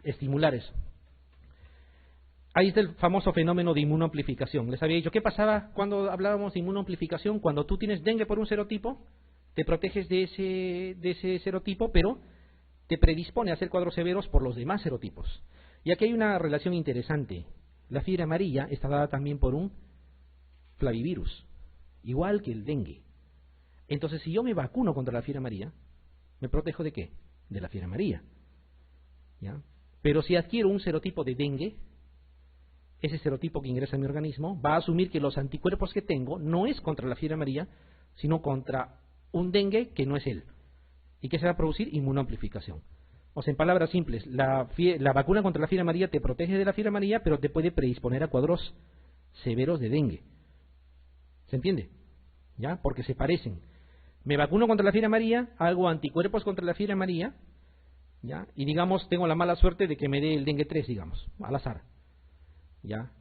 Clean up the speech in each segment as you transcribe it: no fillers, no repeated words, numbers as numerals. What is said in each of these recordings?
estimular eso. Ahí está el famoso fenómeno de inmunoamplificación. Les había dicho, ¿qué pasaba cuando hablábamos de inmunoamplificación? Cuando tú tienes dengue por un serotipo, te proteges de ese serotipo, pero te predispone a hacer cuadros severos por los demás serotipos. Y aquí hay una relación interesante. La fiebre amarilla está dada también por un flavivirus, igual que el dengue. Entonces, si yo me vacuno contra la fiebre amarilla, ¿me protejo de qué? De la fiebre amarilla. ¿Ya? Pero si adquiero un serotipo de dengue, ese serotipo que ingresa en mi organismo va a asumir que los anticuerpos que tengo no es contra la fiebre amarilla, sino contra un dengue que no es él. ¿Y qué se va a producir? Inmunoamplificación. O sea, en palabras simples, la vacuna contra la fiebre amarilla te protege de la fiebre amarilla, pero te puede predisponer a cuadros severos de dengue. ¿Se entiende? ¿Ya? Porque se parecen. Me vacuno contra la fiebre amarilla, hago anticuerpos contra la fiebre amarilla, ¿ya? Y digamos, tengo la mala suerte de que me dé el dengue 3, digamos, al azar. ¿Ya?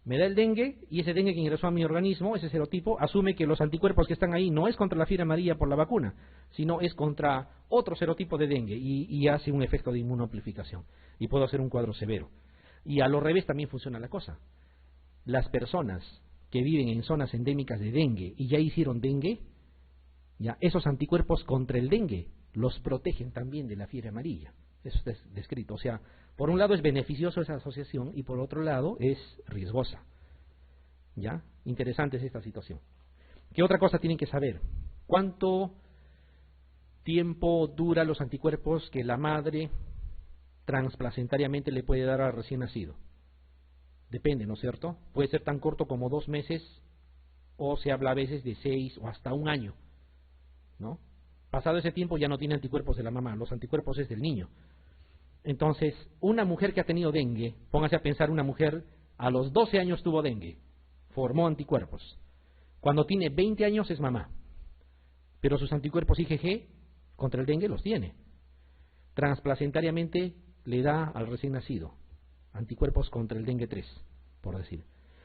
Me da el dengue, y ese dengue que ingresó a mi organismo, ese serotipo, asume que los anticuerpos que están ahí no es contra la fiebre amarilla por la vacuna, sino es contra otro serotipo de dengue, y hace un efecto de inmunoamplificación. Y puedo hacer un cuadro severo. Y a lo revés también funciona la cosa. Las personas que viven en zonas endémicas de dengue y ya hicieron dengue, ya esos anticuerpos contra el dengue los protegen también de la fiebre amarilla. Eso está descrito. O sea, por un lado es beneficioso esa asociación y por otro lado es riesgosa. ¿Ya? Interesante es esta situación. ¿Qué otra cosa tienen que saber? ¿Cuánto tiempo dura los anticuerpos que la madre transplacentariamente le puede dar al recién nacido? Depende, ¿no es cierto? Puede ser tan corto como 2 meses, o se habla a veces de 6 o hasta 1 año, ¿no? Pasado ese tiempo ya no tiene anticuerpos de la mamá, los anticuerpos es del niño. Entonces, una mujer que ha tenido dengue, póngase a pensar, una mujer a los 12 años tuvo dengue, formó anticuerpos. Cuando tiene 20 años es mamá, pero sus anticuerpos IgG contra el dengue los tiene. Transplacentariamente le da al recién nacido anticuerpos contra el dengue 3, por decir.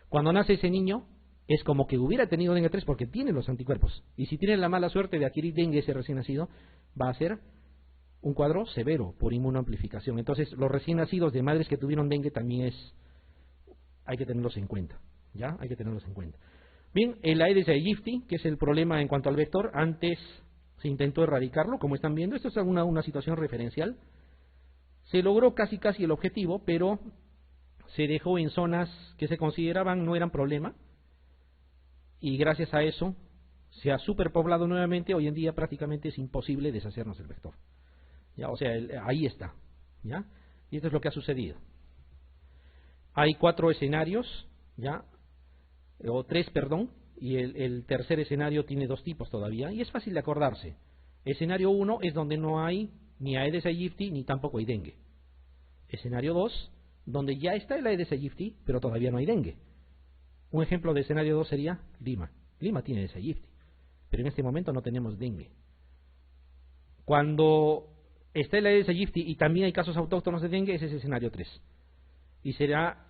Cuando nace ese niño, es como que hubiera tenido dengue 3 porque tiene los anticuerpos. Y si tiene la mala suerte de adquirir dengue ese recién nacido, va a ser un cuadro severo por inmunoamplificación. Entonces, los recién nacidos de madres que tuvieron dengue también hay que tenerlos en cuenta. ¿Ya? Hay que tenerlos en cuenta. Bien, el Aedes aegypti, que es el problema en cuanto al vector, antes se intentó erradicarlo, como están viendo. Esto es una situación referencial. Se logró casi el objetivo, pero se dejó en zonas que se consideraban no eran problema, y gracias a eso se ha superpoblado nuevamente. Hoy en día prácticamente es imposible deshacernos del vector. ¿Ya? O sea, ahí está. ¿Ya? Y esto es lo que ha sucedido. Hay 4 escenarios, ¿ya? O 3, perdón, y el tercer escenario tiene 2 tipos todavía, y es fácil de acordarse. Escenario 1 es donde no hay ni Aedes aegypti ni tampoco hay dengue. Escenario 2, donde ya está el Aedes aegypti, pero todavía no hay dengue. Un ejemplo de escenario 2 sería Lima. Lima tiene Aedes aegypti, pero en este momento no tenemos dengue. Cuando está el Aedes aegypti y también hay casos autóctonos de dengue, ese es escenario 3. Y será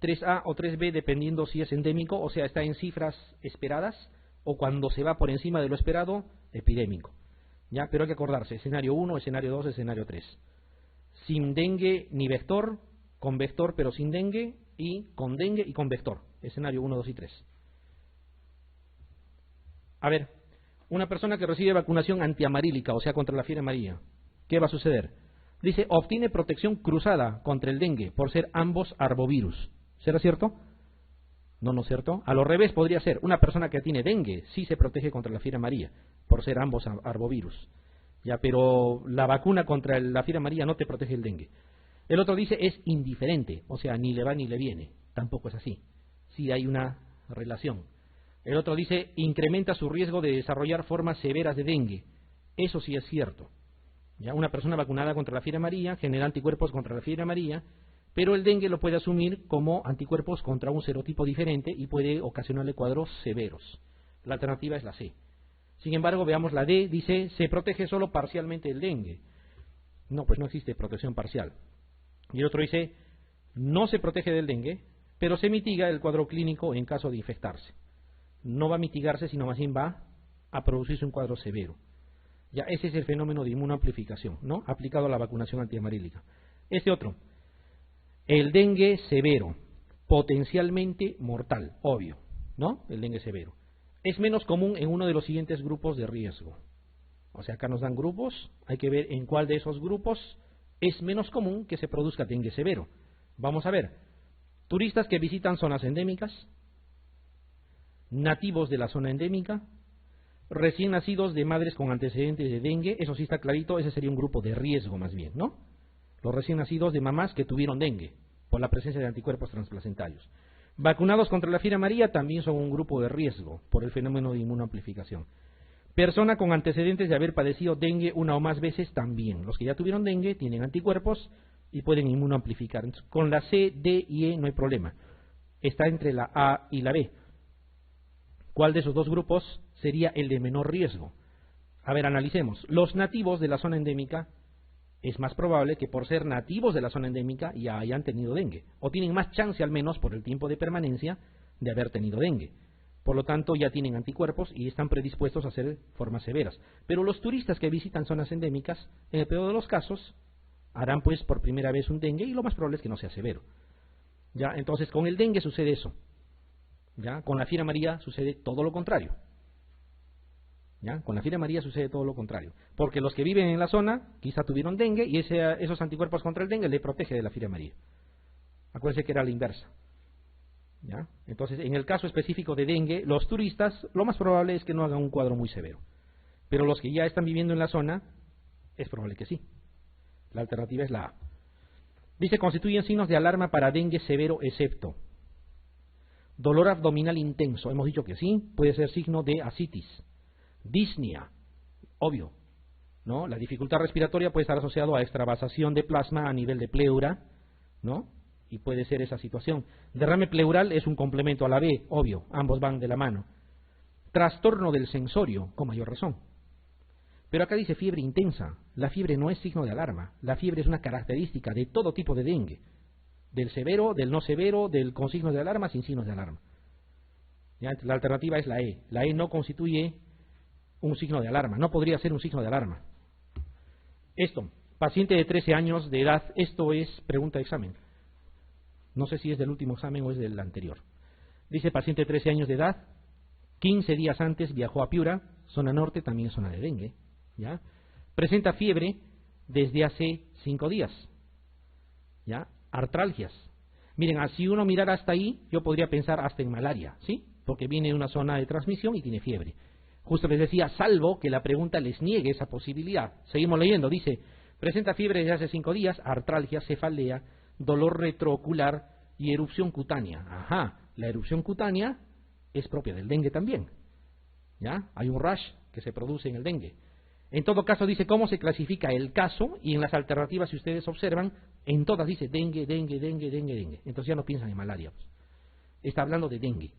3A o 3B dependiendo si es endémico, o sea, está en cifras esperadas, o cuando se va por encima de lo esperado, epidémico. ¿Ya? Pero hay que acordarse, escenario 1, escenario 2, escenario 3. Sin dengue ni vector, con vector pero sin dengue, y con dengue y con vector. Escenario 1, 2 y 3. A ver, una persona que recibe vacunación antiamarílica, o sea, contra la fiebre amarilla, ¿qué va a suceder? Dice, obtiene protección cruzada contra el dengue por ser ambos arbovirus. ¿Será cierto? No, no es cierto. A lo revés podría ser, una persona que tiene dengue sí se protege contra la fiebre amarilla por ser ambos arbovirus. Ya, pero la vacuna contra la fiebre amarilla no te protege el dengue. El otro dice es indiferente, o sea, ni le va ni le viene. Tampoco es así. Sí hay una relación. El otro dice incrementa su riesgo de desarrollar formas severas de dengue. Eso sí es cierto. Ya, una persona vacunada contra la fiebre amarilla genera anticuerpos contra la fiebre amarilla, pero el dengue lo puede asumir como anticuerpos contra un serotipo diferente y puede ocasionarle cuadros severos. La alternativa es la C. Sin embargo, veamos la D, dice, se protege solo parcialmente del dengue. No, pues no existe protección parcial. Y el otro dice, no se protege del dengue, pero se mitiga el cuadro clínico en caso de infectarse. No va a mitigarse, sino más bien va a producirse un cuadro severo. Ya, ese es el fenómeno de inmunoamplificación, ¿no? Aplicado a la vacunación antiamarílica. Este otro, el dengue severo, potencialmente mortal, obvio, ¿no? El dengue severo. Es menos común en uno de los siguientes grupos de riesgo. O sea, acá nos dan grupos, hay que ver en cuál de esos grupos es menos común que se produzca dengue severo. Vamos a ver, turistas que visitan zonas endémicas, nativos de la zona endémica, recién nacidos de madres con antecedentes de dengue, eso sí está clarito, ese sería un grupo de riesgo más bien, ¿no? Los recién nacidos de mamás que tuvieron dengue, por la presencia de anticuerpos transplacentarios. Vacunados contra la fiebre amarilla también son un grupo de riesgo por el fenómeno de inmunoamplificación. Persona con antecedentes de haber padecido dengue una o más veces también. Los que ya tuvieron dengue tienen anticuerpos y pueden inmunoamplificar. Entonces, con la C, D y E no hay problema. Está entre la A y la B. ¿Cuál de esos dos grupos sería el de menor riesgo? A ver, analicemos. Los nativos de la zona endémica es más probable que por ser nativos de la zona endémica ya hayan tenido dengue. O tienen más chance al menos por el tiempo de permanencia de haber tenido dengue. Por lo tanto, ya tienen anticuerpos y están predispuestos a hacer formas severas. Pero los turistas que visitan zonas endémicas, en el peor de los casos, harán pues por primera vez un dengue y lo más probable es que no sea severo. ¿Ya? Entonces, con el dengue sucede eso. ¿Ya? Con la fiebre amarilla sucede todo lo contrario. ¿Ya? Con la fiebre amarilla sucede todo lo contrario. Porque los que viven en la zona quizá tuvieron dengue y esos anticuerpos contra el dengue le protege de la fiebre amarilla. Acuérdense que era la inversa. ¿Ya? Entonces, en el caso específico de dengue, los turistas, lo más probable es que no hagan un cuadro muy severo. Pero los que ya están viviendo en la zona, es probable que sí. La alternativa es la A. Dice, constituyen signos de alarma para dengue severo, excepto dolor abdominal intenso. Hemos dicho que sí, puede ser signo de ascitis. Disnea, obvio, ¿no? La dificultad respiratoria puede estar asociado a extravasación de plasma a nivel de pleura, ¿no? Y puede ser esa situación. Derrame pleural es un complemento a la B, obvio, ambos van de la mano. Trastorno del sensorio, con mayor razón. Pero acá dice fiebre intensa. La fiebre no es signo de alarma. La fiebre es una característica de todo tipo de dengue. Del severo, del no severo, del con signos de alarma, sin signos de alarma. ¿Ya? La alternativa es la E. La E no constituye un signo de alarma. No podría ser un signo de alarma. Esto, paciente de 13 años de edad, esto es pregunta de examen. No sé si es del último examen o es del anterior. Dice paciente de 13 años de edad, 15 días antes viajó a Piura, zona norte, también zona de dengue. ¿Ya? Presenta fiebre desde hace 5 días. ¿Ya? Artralgias. Miren, si uno mirara hasta ahí, yo podría pensar hasta en malaria, ¿sí? Porque viene de una zona de transmisión y tiene fiebre. Justo les decía, salvo que la pregunta les niegue esa posibilidad. Seguimos leyendo, dice, presenta fiebre desde hace 5 días, artralgia, cefalea, dolor retroocular y erupción cutánea. Ajá, la erupción cutánea es propia del dengue también. ¿Ya? Hay un rash que se produce en el dengue. En todo caso dice cómo se clasifica el caso y en las alternativas, si ustedes observan, en todas dice dengue, dengue, dengue, dengue, dengue. Entonces ya no piensan en malaria. Pues. Está hablando de dengue.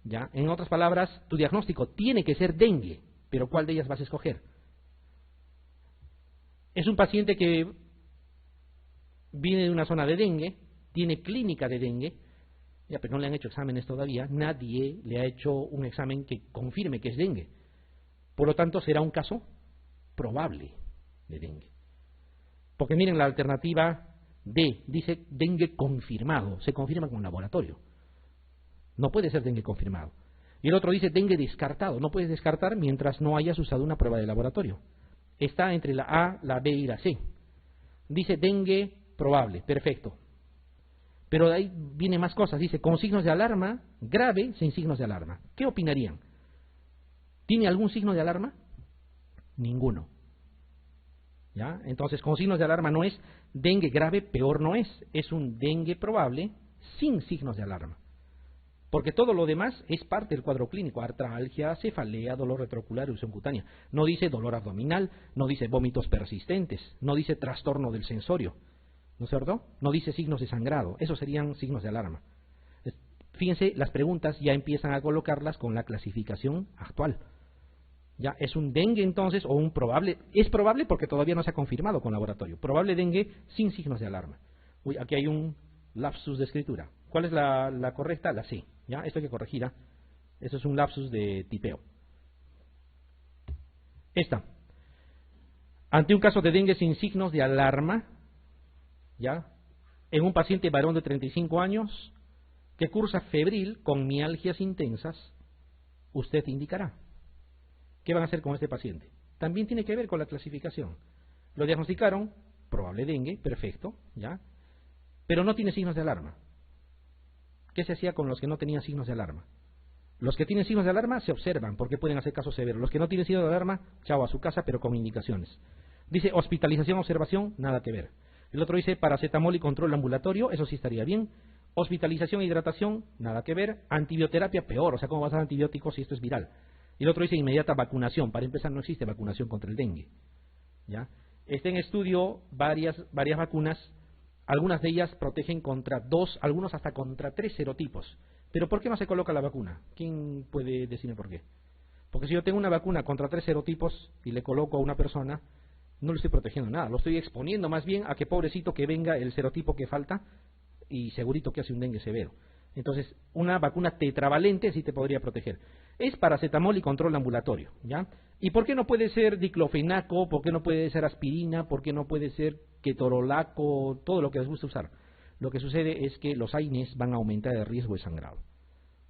¿Ya? En otras palabras, tu diagnóstico tiene que ser dengue, pero ¿cuál de ellas vas a escoger? Es un paciente que viene de una zona de dengue, tiene clínica de dengue, ya, pero no le han hecho exámenes todavía, nadie le ha hecho un examen que confirme que es dengue. Por lo tanto, será un caso probable de dengue. Porque miren la alternativa D, dice dengue confirmado, se confirma con laboratorio. No puede ser dengue confirmado. Y el otro dice dengue descartado, no puedes descartar mientras no hayas usado una prueba de laboratorio. Está entre la A, la B y la C. Dice dengue probable, perfecto. Pero de ahí viene más cosas, dice con signos de alarma, grave, sin signos de alarma. ¿Qué opinarían? ¿Tiene algún signo de alarma? Ninguno. ¿Ya? Entonces, con signos de alarma no es dengue grave, peor no es un dengue probable sin signos de alarma. Porque todo lo demás es parte del cuadro clínico, artralgia, cefalea, dolor retroocular, erupción cutánea. No dice dolor abdominal, no dice vómitos persistentes, no dice trastorno del sensorio, ¿no es cierto? No dice signos de sangrado, esos serían signos de alarma. Fíjense, las preguntas ya empiezan a colocarlas con la clasificación actual. Ya es un dengue entonces, o un probable, es probable porque todavía no se ha confirmado con laboratorio, probable dengue sin signos de alarma. Uy, aquí hay un lapsus de escritura. ¿Cuál es la correcta? La C. ¿Ya? Esto hay que corregir. Esto es un lapsus de tipeo. Esta. Ante un caso de dengue sin signos de alarma, ¿ya? En un paciente varón de 35 años que cursa febril con mialgias intensas, usted indicará. ¿Qué van a hacer con este paciente? También tiene que ver con la clasificación. Lo diagnosticaron, probable dengue, perfecto, ¿ya? Pero no tiene signos de alarma. ¿Qué se hacía con los que no tenían signos de alarma? Los que tienen signos de alarma se observan porque pueden hacer casos severos. Los que no tienen signos de alarma, chao a su casa, pero con indicaciones. Dice hospitalización, observación, nada que ver. El otro dice paracetamol y control ambulatorio, eso sí estaría bien. Hospitalización e hidratación, nada que ver. Antibioterapia, peor, o sea, ¿cómo vas a dar antibióticos si esto es viral? Y el otro dice inmediata vacunación. Para empezar, no existe vacunación contra el dengue, ¿ya? Está en estudio varias vacunas. Algunas de ellas protegen contra 2, algunos hasta contra 3 serotipos. Pero ¿por qué no se coloca la vacuna? ¿Quién puede decirme por qué? Porque si yo tengo una vacuna contra 3 serotipos y le coloco a una persona, no le estoy protegiendo nada, lo estoy exponiendo más bien a que pobrecito que venga el serotipo que falta y segurito que hace un dengue severo. Entonces, una vacuna tetravalente sí te podría proteger. Es paracetamol y control ambulatorio, ¿ya? ¿Y por qué no puede ser diclofenaco? ¿Por qué no puede ser aspirina? ¿Por qué no puede ser ketorolaco? Todo lo que les gusta usar. Lo que sucede es que los AINES van a aumentar el riesgo de sangrado,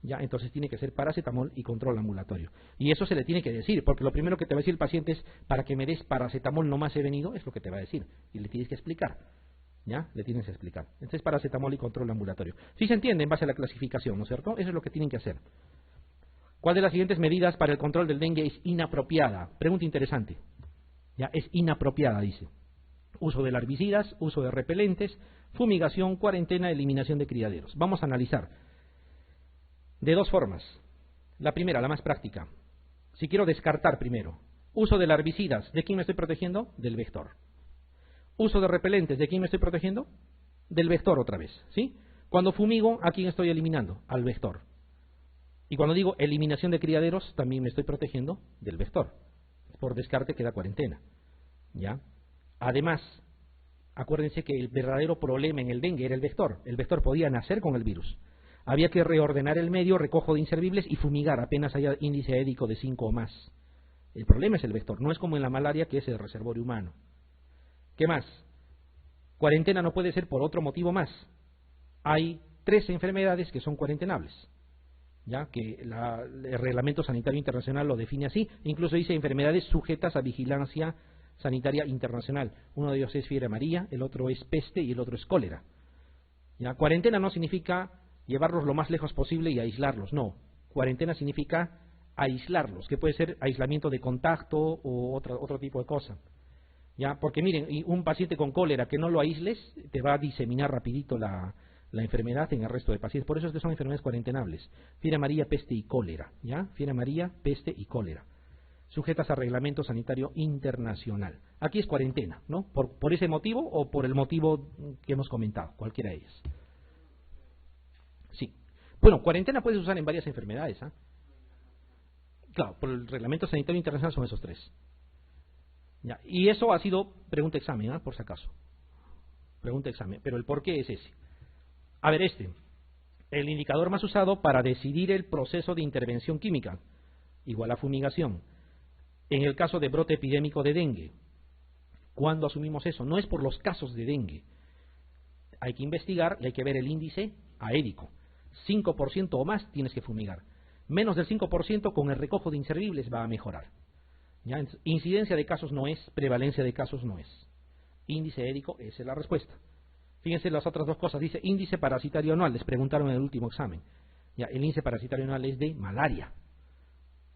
¿ya? Entonces tiene que ser paracetamol y control ambulatorio. Y eso se le tiene que decir, porque lo primero que te va a decir el paciente es, para que me des paracetamol nomás he venido, es lo que te va a decir. Y le tienes que explicar, ¿ya? Le tienes que explicar. Entonces paracetamol y control ambulatorio. Sí se entiende en base a la clasificación, ¿no es cierto? Eso es lo que tienen que hacer. ¿Cuál de las siguientes medidas para el control del dengue es inapropiada? Pregunta interesante. Ya, es inapropiada, dice. Uso de herbicidas, uso de repelentes, fumigación, cuarentena, eliminación de criaderos. Vamos a analizar de 2 formas. La primera, la más práctica. Si quiero descartar primero, uso de herbicidas, ¿de quién me estoy protegiendo? Del vector. Uso de repelentes, ¿de quién me estoy protegiendo? Del vector otra vez, ¿sí? Cuando fumigo, ¿a quién estoy eliminando? Al vector. Y cuando digo eliminación de criaderos, también me estoy protegiendo del vector. Por descarte queda cuarentena, ¿ya? Además, acuérdense que el verdadero problema en el dengue era el vector. El vector podía nacer con el virus. Había que reordenar el medio, recojo de inservibles y fumigar apenas haya índice édico de 5 o más. El problema es el vector, no es como en la malaria que es el reservorio humano. ¿Qué más? Cuarentena no puede ser por otro motivo más. Hay 3 enfermedades que son cuarentenables, ya que el Reglamento Sanitario Internacional lo define así, incluso dice enfermedades sujetas a vigilancia sanitaria internacional. Uno de ellos es fiebre amarilla, el otro es peste y el otro es cólera. ¿Ya? Cuarentena no significa llevarlos lo más lejos posible y aislarlos, no. Cuarentena significa aislarlos, que puede ser aislamiento de contacto o otro tipo de cosa. ¿Ya? Porque miren, un paciente con cólera que no lo aísles te va a diseminar rapidito la enfermedad en el resto de pacientes. Por eso es que son enfermedades cuarentenables. Fiebre amarilla, peste y cólera, ¿ya? Fiebre amarilla, peste y cólera. Sujetas a reglamento sanitario internacional. Aquí es cuarentena, ¿no? Por ese motivo o por el motivo que hemos comentado, cualquiera de ellas. Sí. Bueno, cuarentena puedes usar en varias enfermedades, ¿ah? Claro, por el reglamento sanitario internacional son esos 3. ¿Ya? Y eso ha sido pregunta examen, ¿ah? Por si acaso. Pregunta examen. Pero el por qué es ese. A ver, el indicador más usado para decidir el proceso de intervención química, igual a fumigación. En el caso de brote epidémico de dengue, ¿cuándo asumimos eso? No es por los casos de dengue. Hay que investigar y hay que ver el índice aédico. 5% o más tienes que fumigar. Menos del 5% con el recojo de inservibles va a mejorar. ¿Ya? Incidencia de casos no es, prevalencia de casos no es. Índice aédico, esa es la respuesta. Fíjense las otras 2 cosas. Dice índice parasitario anual. Les preguntaron en el último examen. Ya, el índice parasitario anual es de malaria.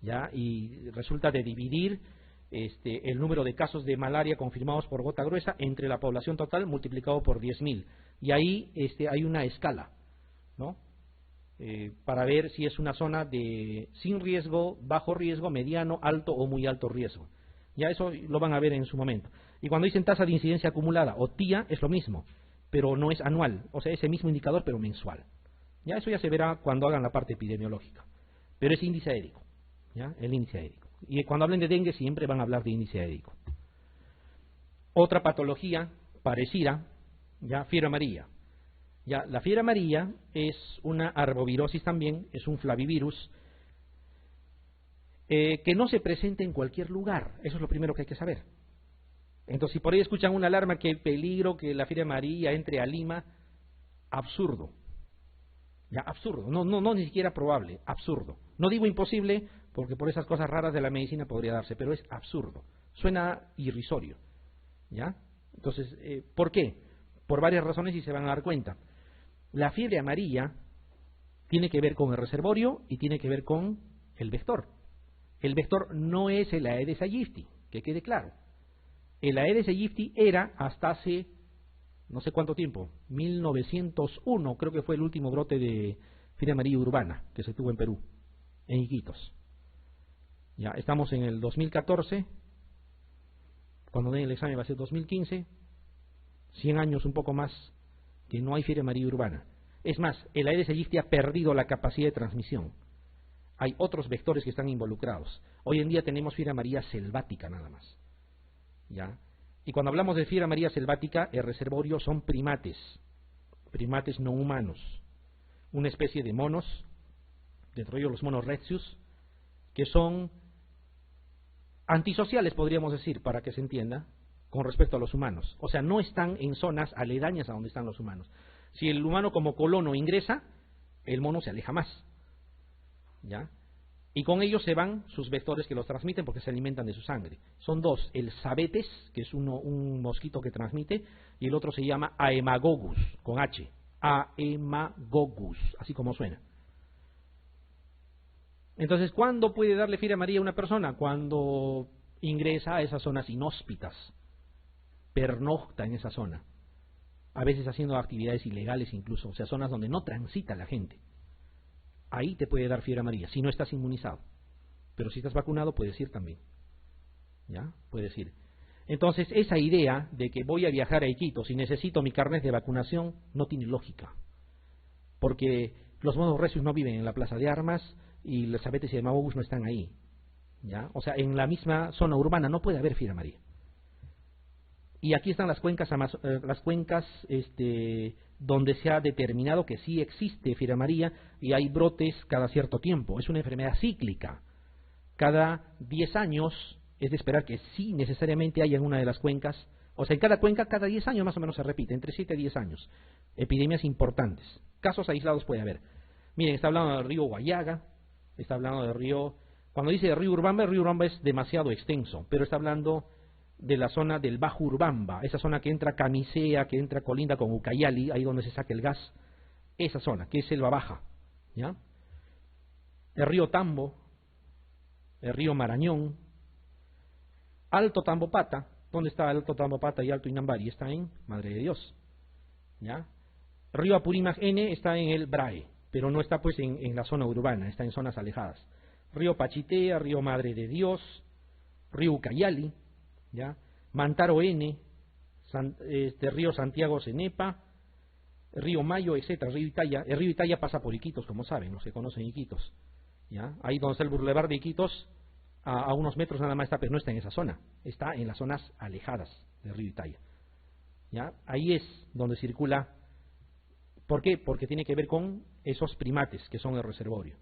Ya, y resulta de dividir el número de casos de malaria confirmados por gota gruesa entre la población total multiplicado por 10.000. Y ahí hay una escala, ¿no? Para ver si es una zona de sin riesgo, bajo riesgo, mediano, alto o muy alto riesgo. Ya eso lo van a ver en su momento. Y cuando dicen tasa de incidencia acumulada o TIA es lo mismo, pero no es anual, o sea, ese mismo indicador pero mensual. Ya eso ya se verá cuando hagan la parte epidemiológica. Pero es índice aédico, ¿ya? El índice aédico. Y cuando hablen de dengue siempre van a hablar de índice aédico. Otra patología parecida, ya, fiebre amarilla. Ya, la fiebre amarilla es una arbovirosis también, es un flavivirus que no se presenta en cualquier lugar. Eso es lo primero que hay que saber. Entonces, si por ahí escuchan una alarma que peligro que la fiebre amarilla entre a Lima, absurdo. Ya, absurdo. No, ni siquiera probable. Absurdo. No digo imposible, porque por esas cosas raras de la medicina podría darse, pero es absurdo. Suena irrisorio. ¿Ya? Entonces, ¿por qué? Por varias razones y se van a dar cuenta. La fiebre amarilla tiene que ver con el reservorio y tiene que ver con el vector. El vector no es el Aedes aegypti, que quede claro. El Aedes aegypti era hasta hace no sé cuánto tiempo, 1901 creo que fue el último brote de fiebre amarilla urbana que se tuvo en Perú, en Iquitos. Ya estamos en el 2014, cuando den el examen va a ser 2015, 100 años un poco más que no hay fiebre amarilla urbana. Es más, el Aedes aegypti ha perdido la capacidad de transmisión. Hay otros vectores que están involucrados. Hoy en día tenemos fiebre amarilla selvática nada más. ¿Ya? Y cuando hablamos de fiebre amarilla selvática, el reservorio son primates no humanos, una especie de monos, dentro de ellos los monos retius, que son antisociales, podríamos decir, para que se entienda, con respecto a los humanos. O sea, no están en zonas aledañas a donde están los humanos. Si el humano como colono ingresa, el mono se aleja más. ¿Ya? Y con ellos se van sus vectores que los transmiten porque se alimentan de su sangre. Son dos, el Sabetes, que es un mosquito que transmite, y el otro se llama Aemagogus, con H. Aemagogus, así como suena. Entonces, ¿cuándo puede darle fiebre amarilla a una persona? Cuando ingresa a esas zonas inhóspitas, pernocta en esa zona, a veces haciendo actividades ilegales incluso, o sea, zonas donde no transita la gente. Ahí te puede dar fiebre amarilla, si no estás inmunizado. Pero si estás vacunado, puedes ir también. ¿Ya? Puedes ir. Entonces, esa idea de que voy a viajar a Iquitos y necesito mi carnet de vacunación no tiene lógica. Porque los monos recios no viven en la plaza de armas y los Sabetes y Aemagogus no están ahí. ¿Ya? O sea, en la misma zona urbana no puede haber fiebre amarilla. Y aquí están las cuencas, donde se ha determinado que sí existe fiebre amarilla y hay brotes cada cierto tiempo. Es una enfermedad cíclica. Cada 10 años es de esperar que sí necesariamente haya en una de las cuencas, o sea, en cada cuenca cada 10 años más o menos se repite, entre 7 y 10 años. Epidemias importantes. Casos aislados puede haber. Miren, está hablando del río Guayaga, está hablando del río... Cuando dice el río Urubamba es demasiado extenso, pero está hablando de la zona del Bajo Urubamba, esa zona que entra Camisea, que entra colinda con Ucayali, ahí donde se saca el gas, esa zona, que es selva baja, ¿ya? El río Tambo, el río Marañón, Alto Tambopata, ¿dónde está Alto Tambopata y Alto Inambari? Está en Madre de Dios, ¿ya? El río Apurímac N está en el Brae, pero no está pues en la zona urbana, está en zonas alejadas. Río Pachitea, río Madre de Dios, río Ucayali, ¿ya? Mantaro N, río Santiago Cenepa, río Mayo, etcétera, río Italia. El río Italia pasa por Iquitos, como saben, los que conocen Iquitos, ¿ya? Ahí donde está el bulevar de Iquitos, a unos metros nada más está, pero no está en esa zona, está en las zonas alejadas del río Italia, ¿ya? Ahí es donde circula. ¿Por qué? Porque tiene que ver con esos primates que son el reservorio.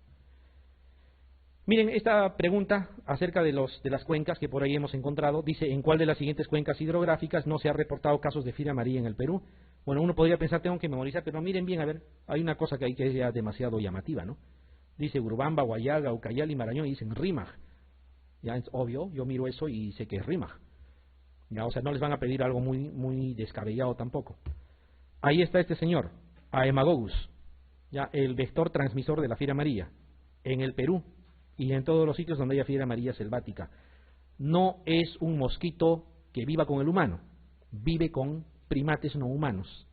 Miren, esta pregunta acerca de las cuencas que por ahí hemos encontrado, dice, ¿en cuál de las siguientes cuencas hidrográficas no se ha reportado casos de fiebre amarilla en el Perú? Bueno, uno podría pensar, tengo que memorizar, pero miren bien, a ver, hay una cosa que hay que es ya demasiado llamativa, ¿no? Dice Urubamba, Guayaga, Ucayali, Marañón, y dicen Rímac. Ya es obvio, yo miro eso y sé que es Rímac. Ya, o sea, no les van a pedir algo muy descabellado tampoco. Ahí está este señor, Aemagogus, ya, el vector transmisor de la fiebre amarilla, en el Perú y en todos los sitios donde haya fiebre amarilla selvática. No es un mosquito que viva con el humano, vive con primates no humanos.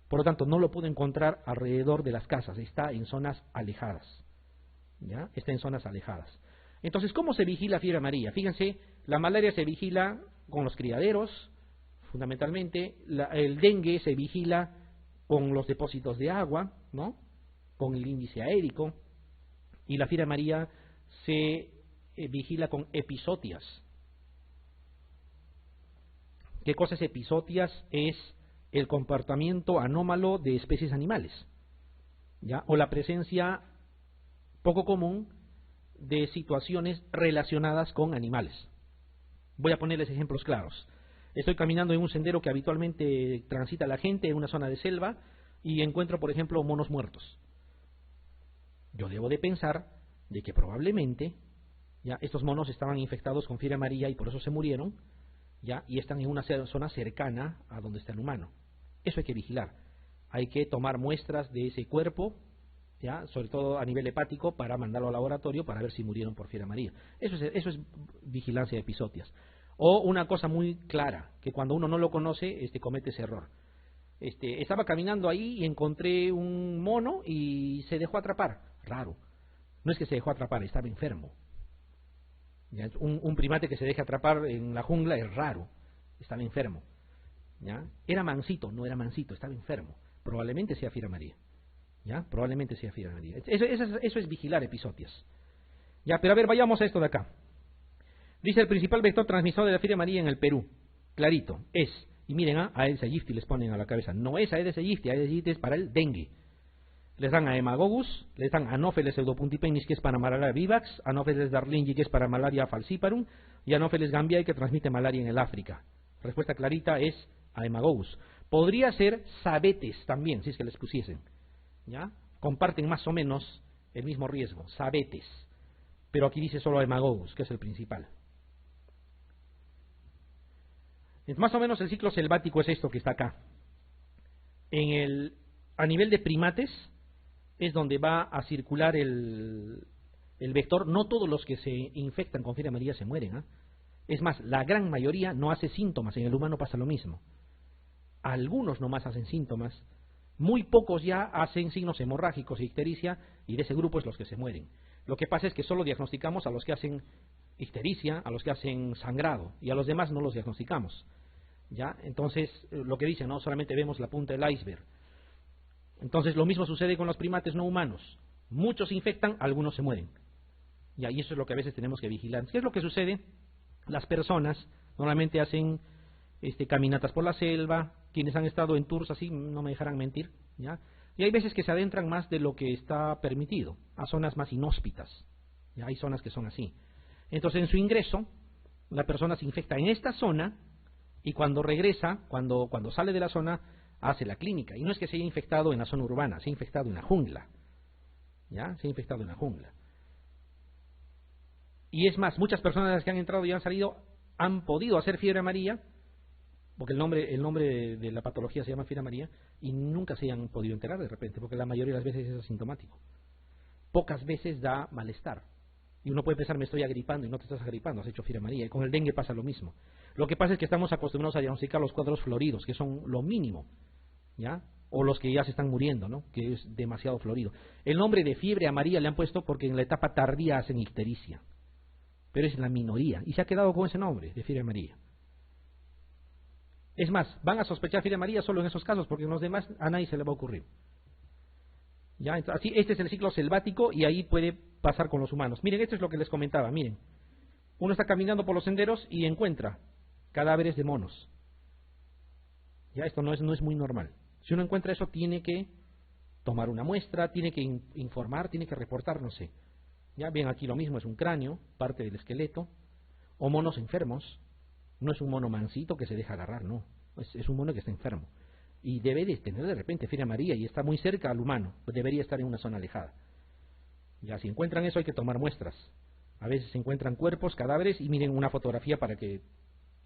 Por lo tanto, no lo puedo encontrar alrededor de las casas, está en zonas alejadas. ¿Ya? Está en zonas alejadas. Entonces, ¿cómo se vigila fiebre amarilla? Fíjense, la malaria se vigila con los criaderos, fundamentalmente. El dengue se vigila con los depósitos de agua, ¿no? Con el índice aérico. Y la fiebre amarilla se vigila con epizotias. ¿Qué cosa es epizotias? Es el comportamiento anómalo de especies animales, ¿ya? O la presencia poco común de situaciones relacionadas con animales. Voy a ponerles ejemplos claros. Estoy caminando en un sendero que habitualmente transita la gente, en una zona de selva, y encuentro, por ejemplo, monos muertos. Yo debo de pensar de que probablemente ya estos monos estaban infectados con fiebre amarilla y por eso se murieron, ya, y están en una zona cercana a donde está el humano. Eso hay que vigilar. Hay que tomar muestras de ese cuerpo, ya, sobre todo a nivel hepático, para mandarlo al laboratorio para ver si murieron por fiebre amarilla. Eso es vigilancia de epizootias. O una cosa muy clara, que cuando uno no lo conoce, comete ese error. Estaba caminando ahí y encontré un mono y se dejó atrapar. Raro. No es que se dejó atrapar, estaba enfermo. ¿Ya? Un primate que se deja atrapar en la jungla es raro. Estaba enfermo. ¿Ya? Era mansito, no era mansito, estaba enfermo. Probablemente sea fiebre amarilla. ¿Ya? Probablemente sea fiebre amarilla. Eso es vigilar epizootias. Ya, pero a ver, vayamos a esto de acá. Dice el principal vector transmisor de la fiebre amarilla en el Perú. Clarito, es. Y miren, a Aedes aegypti les ponen a la cabeza. No es Aedes aegypti es para el dengue. Les dan a Haemococcus, les dan a Anopheles pseudopuntipenis, que es para malaria vivax, Anopheles darlingi, que es para malaria falciparum, y Anopheles gambiae, que transmite malaria en el África. Respuesta clarita es Haemococcus. Podría ser Sabetes también, si es que les pusiesen. ¿Ya? Comparten más o menos el mismo riesgo, Sabetes. Pero aquí dice solo Haemococcus, que es el principal. Más o menos el ciclo selvático es esto que está acá. A nivel de primates es donde va a circular el vector. No todos los que se infectan con fiebre amarilla se mueren. Es más, la gran mayoría no hace síntomas. En el humano pasa lo mismo. Algunos nomás hacen síntomas. Muy pocos ya hacen signos hemorrágicos y ictericia, y de ese grupo es los que se mueren. Lo que pasa es que solo diagnosticamos a los que hacen ictericia, a los que hacen sangrado, y a los demás no los diagnosticamos. ¿Ya? Entonces, lo que dicen, no solamente vemos la punta del iceberg. Entonces, lo mismo sucede con los primates no humanos. Muchos se infectan, algunos se mueren. ¿Ya? Y eso es lo que a veces tenemos que vigilar. ¿Qué es lo que sucede? Las personas normalmente hacen caminatas por la selva. Quienes han estado en tours así no me dejarán mentir. ¿Ya? Y hay veces que se adentran más de lo que está permitido, a zonas más inhóspitas. ¿Ya? Hay zonas que son así. Entonces, en su ingreso, la persona se infecta en esta zona, y cuando regresa, cuando sale de la zona, hace la clínica. Y no es que se haya infectado en la zona urbana, se ha infectado en la jungla. ¿Ya? Se ha infectado en la jungla. Y es más, muchas personas que han entrado y han salido han podido hacer fiebre amarilla, porque el nombre de la patología se llama fiebre amarilla, y nunca se han podido enterar de repente, porque la mayoría de las veces es asintomático. Pocas veces da malestar. Y uno puede pensar, me estoy agripando, y no te estás agripando, has hecho fiebre amarilla. Y con el dengue pasa lo mismo. Lo que pasa es que estamos acostumbrados a diagnosticar los cuadros floridos, que son lo mínimo, ¿ya? O los que ya se están muriendo, ¿no? Que es demasiado florido. El nombre de fiebre amarilla le han puesto porque en la etapa tardía hacen ictericia. Pero es la minoría. Y se ha quedado con ese nombre, de fiebre amarilla. Es más, van a sospechar fiebre amarilla solo en esos casos, porque en los demás a nadie se le va a ocurrir. ¿Ya? Entonces, así, este es el ciclo selvático y ahí puede pasar con los humanos. Miren, esto es lo que les comentaba, miren. Uno está caminando por los senderos y encuentra cadáveres de monos. Ya, esto no es muy normal. Si uno encuentra eso, tiene que tomar una muestra, tiene que informar, tiene que reportar, no sé. Ya ven aquí lo mismo, es un cráneo, parte del esqueleto, o monos enfermos. No es un mono mansito que se deja agarrar, no. Es un mono que está enfermo. Y debe de tener de repente fiebre amarilla y está muy cerca al humano. Debería estar en una zona alejada. Ya, si encuentran eso hay que tomar muestras. A veces se encuentran cuerpos, cadáveres, y miren una fotografía para que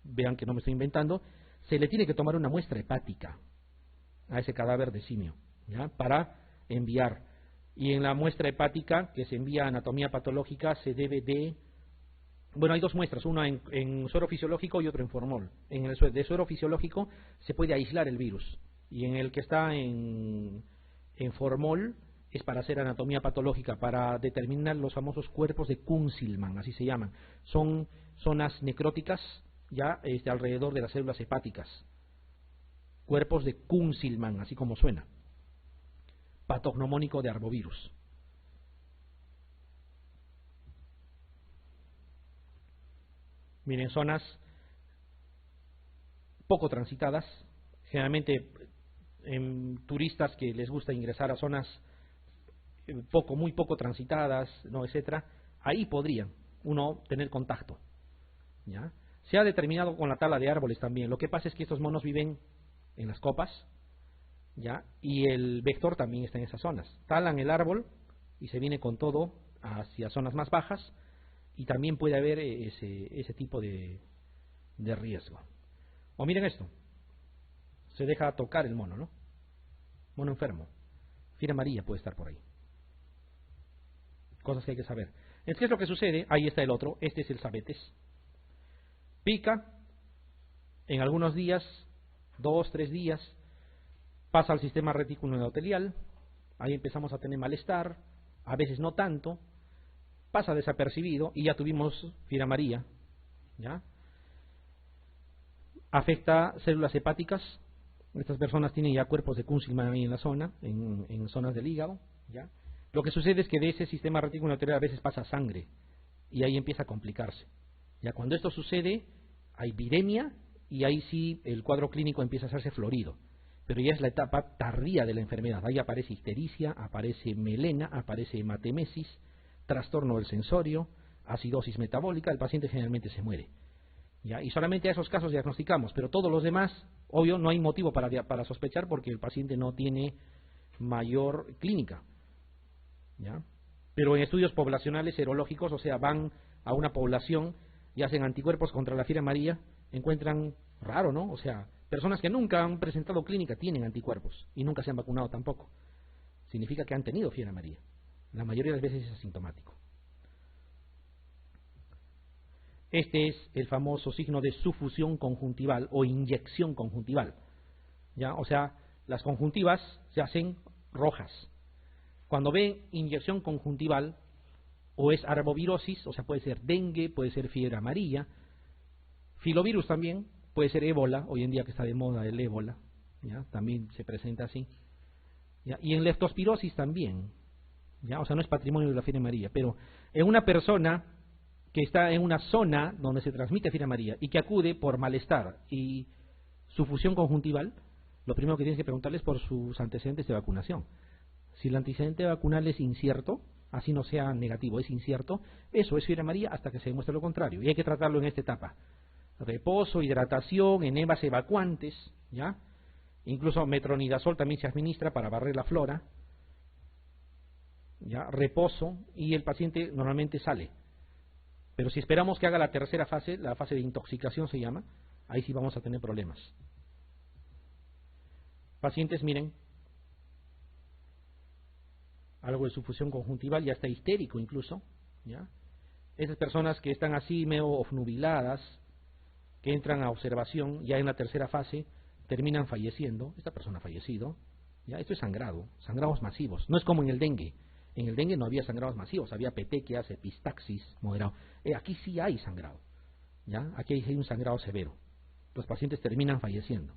vean que no me estoy inventando. Se le tiene que tomar una muestra hepática a ese cadáver de simio, ¿ya? Para enviar. Y en la muestra hepática que se envía a anatomía patológica se debe de... Bueno, hay dos muestras, una en suero fisiológico y otra en formol. En el de suero fisiológico se puede aislar el virus, y en el que está en formol es para hacer anatomía patológica, para determinar los famosos cuerpos de Kunzelman, así se llaman. Son zonas necróticas ya alrededor de las células hepáticas. Cuerpos de Kunzelman, así como suena. Patognomónico de arbovirus. Miren, zonas poco transitadas, generalmente turistas que les gusta ingresar a zonas muy poco transitadas, no, etcétera, ahí podría uno tener contacto, ¿ya? Se ha determinado con la tala de árboles también. Lo que pasa es que estos monos viven en las copas, ¿ya? Y el vector también está en esas zonas. Talan el árbol y se viene con todo hacia zonas más bajas, y también puede haber ese tipo de riesgo. O miren esto, se deja tocar el mono, ¿no? Mono enfermo. Fiebre amarilla puede estar por ahí. Cosas que hay que saber. ¿Qué es lo que sucede? Ahí está el otro, este es el sabetes. Pica, en algunos días, 2, 3 días, pasa al sistema retículo endotelial, ahí empezamos a tener malestar, a veces no tanto, pasa desapercibido y ya tuvimos fiebre amarilla, ¿ya? Afecta células hepáticas, estas personas tienen ya cuerpos de Kuhlmann ahí en la zona, en zonas del hígado, ¿ya? Lo que sucede es que de ese sistema retículo endotelial a veces pasa sangre y ahí empieza a complicarse. Ya cuando esto sucede, hay viremia y ahí sí el cuadro clínico empieza a hacerse florido. Pero ya es la etapa tardía de la enfermedad. Ahí aparece ictericia, aparece melena, aparece hematemesis, trastorno del sensorio, acidosis metabólica, el paciente generalmente se muere. ¿Ya? Y solamente a esos casos diagnosticamos, pero todos los demás, obvio, no hay motivo para sospechar porque el paciente no tiene mayor clínica. ¿Ya? Pero en estudios poblacionales serológicos, o sea, van a una población y hacen anticuerpos contra la fiebre amarilla, encuentran raro, ¿no? O sea, personas que nunca han presentado clínica tienen anticuerpos y nunca se han vacunado tampoco. Significa que han tenido fiebre amarilla. La mayoría de las veces es asintomático. Este es el famoso signo de sufusión conjuntival o inyección conjuntival. ¿Ya? O sea, las conjuntivas se hacen rojas. Cuando ven inyección conjuntival, o es arbovirosis, o sea, puede ser dengue, puede ser fiebre amarilla, filovirus también, puede ser ébola, hoy en día que está de moda el ébola, ¿ya? También se presenta así. ¿Ya? Y en leptospirosis también, ¿ya? O sea, no es patrimonio de la fiebre amarilla, pero en una persona que está en una zona donde se transmite fiebre amarilla y que acude por malestar y sufusión conjuntival, lo primero que tienes que preguntarle es por sus antecedentes de vacunación. Si el antecedente vacunal es incierto, así no sea negativo, es incierto, eso es fiebre amarilla hasta que se demuestre lo contrario. Y hay que tratarlo en esta etapa. Reposo, hidratación, enemas evacuantes, ¿ya? Incluso metronidazol también se administra para barrer la flora, ¿ya? Reposo, y el paciente normalmente sale. Pero si esperamos que haga la tercera fase, la fase de intoxicación se llama, ahí sí vamos a tener problemas. Pacientes, miren, algo de sufusión conjuntival, ya está histérico incluso, ¿ya? Esas personas que están así medio obnubiladas, que entran a observación, ya en la tercera fase, terminan falleciendo. Esta persona ha fallecido, ¿ya? Esto es sangrado, sangrados masivos, no es como en el dengue. En el dengue no había sangrados masivos, había petequias, epistaxis, moderado. Aquí sí hay sangrado, ¿ya? Aquí hay un sangrado severo. Los pacientes terminan falleciendo,